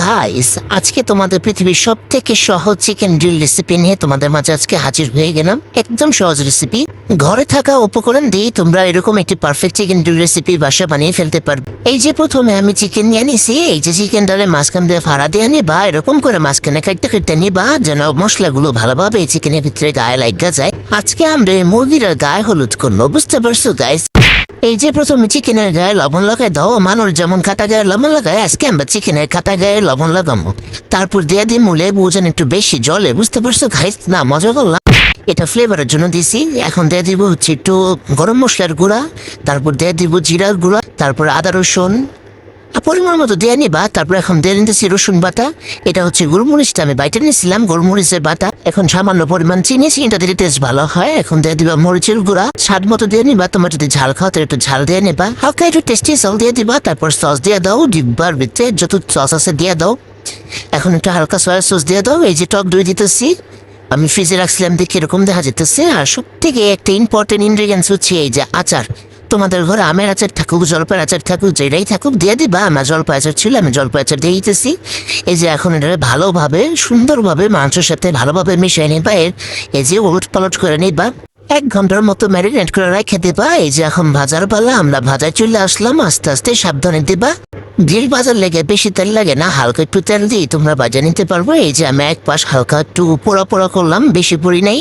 Guys, আজকে তোমাদের পৃথিবীর সব থেকে সহজ চিকেন গ্রিল রেসিপি নিয়ে তোমাদের মাঝে আজকে হাজির হয়ে গেলাম। একদম সহজ রেসিপি, ঘরে থাকা উপকরণ দিয়ে তোমরা এরকম একটি পারফেক্ট চিকেন গ্রিল রেসিপি বাসা বানিয়ে ফেলতে পারবে। এই যে প্রথমে আমি চিকেন নিয়ে নিছি, এই যে চিকেনটারে মাঝখান দিয়ে ফাড়া দিয়ে নিবা, এরকম করে মাঝখানে কাটতে নিবা যেন মশলাগুলো ভালোভাবে এই চিকেনের ভিতরে গায়ে লাগা যায়। আজকে আমরা মুরগির গায়ে হলুদ করবো, বুঝতে পারছো গাইস? এই যে প্রথমে চিকেনের গায়ে লবণ লাগাই দাও, মানুষ যেমন কাটা গায়ে লবণ লাগায়, আজকে আমরা চিকেনের কাটা গায়ে লবণ লাগাবো। তারপর দিয়ে দিই মুলে বুঝেন একটু বেশি জলে, বুঝতে পারছো গাইস? না মজা করলাম, এটা ফ্লেভারের জন্য দিছি। এখন দিয়ে দিব হচ্ছে একটু গরম মশলার গুঁড়া, তারপর দিয়ে দিব জিরার গুঁড়া, তারপর আদা রসুন পরিমাণ মতো দিয়ে নিবা। তারপর এখন দিয়ে নিতেছি রসুন বাটা, এটা হচ্ছে গোলমরিচটা আমি বাইটে নিয়েছিলাম, গোলমরিচের বাটা। এখন সামান্য পরিমাণ চিনিটা দিলে টেস্ট ভালো হয়। এখন দিয়ে দিবা মরিচের গুঁড়া, স্বাদ মতো দিয়ে নিবা। তোমার যদি ঝাল খাও তাহলে একটু ঝাল দিয়ে নিবা, হালকা একটু টেস্টি সস দিয়ে দিবা। তারপর সস দিয়ে দাও, ডিব্বার ভিতরে যত সস আছে দিয়ে দাও। এখন একটু হালকা সয়া সস দিয়ে দাও। এই যে টক দই দিতেছি, আমি ফ্রিজে রাখছিলাম দেখে এরকম দেখা যেতেছে। আর সব থেকে একটা ইম্পর্টেন্ট ইনগ্রিডিয়েন্টস হচ্ছে এই যে আচার। তোমাদের ঘরে আমের আচার থাকুক, জলপাইয়ের আচার থাকুক, যেটাই থাকুক দিয়ে দিবা। আমার জলপাই আচার ছিল, আমি জলপাই আচার দিয়ে দিতেছি। এই যে এখন এটা ভালোভাবে সুন্দরভাবে মাংসের সাথে ভালোভাবে মিশিয়ে নিবা। এই যে উলট পালট করে নিবা, 1 ঘন্টার মতো ম্যারিনেট করে রেখে দিবা। এই যে এখন ভাজার পালা, আমরা ভাজায় চলে আসলাম। আস্তে আস্তে সাবধানে দিবা, গ্রিল ভাজার লেগে বেশি তেল লাগে না, হালকা একটু তেল দিয়ে তোমরা ভাজা নিতে পারবো। এই যে আমি এক পাশ হালকা একটু পোড়া পোড়া করলাম, বেশি পড়ি নাই।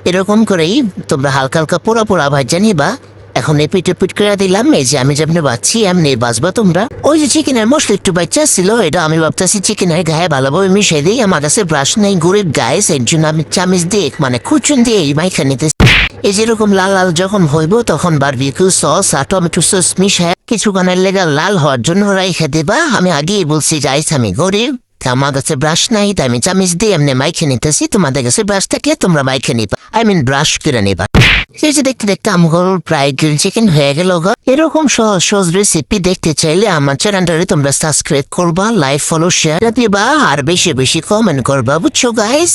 এরকম করেই তোমরা হালকা হালকা পোড়া পোড়া ভাজা নিবা। এখন এই পিঠে পিট করে দিলাম। এই যে আমি যেমনি বাচ্ছি এমনি বাজবা তোমরা। ওই যে চিকেনের মশলা একটু বাচ্চা ছিল, এটা আমি ভাবতেছি চিকেনের গায়ে ভালোভাবে মিশিয়ে দিই। আমার কাছে ব্রাশ নেই, গরিব গায়ে, এর জন্য আমি চামিচ দিয়ে মানে খুচুন দিয়ে এই মাইখা নিতে। এই যেরকম লাল লাল যখন হইব তখন বারবিকিউ সস আর টমেটো সস মিশায় কিছুক্ষণের লেগে লাল হওয়ার জন্য রাইখে দেবা। আমি আগেই বলছি যাইস আমি গরিব, আমার কাছে ব্রাশ নাই, তাই আমি চামিচ দিয়ে এমনি মাইখে নিতেছি। তোমাদের কাছে ব্রাশ থাকলে তোমরা মাইখে নিবা, ব্রাশ করে নিবা। সেই যে দেখতে দেখতে আমার প্রায় গ্রিল চিকেন হয়ে গেল। এরকম সহজ সহজ রেসিপি দেখতে চাইলে আমার চ্যানেলটারে তোমরা সাবস্ক্রাইব করবা, লাইক ফলো শেয়ার দিবা, আর বেশি বেশি কমেন্ট করবা, বুঝছো গাইস?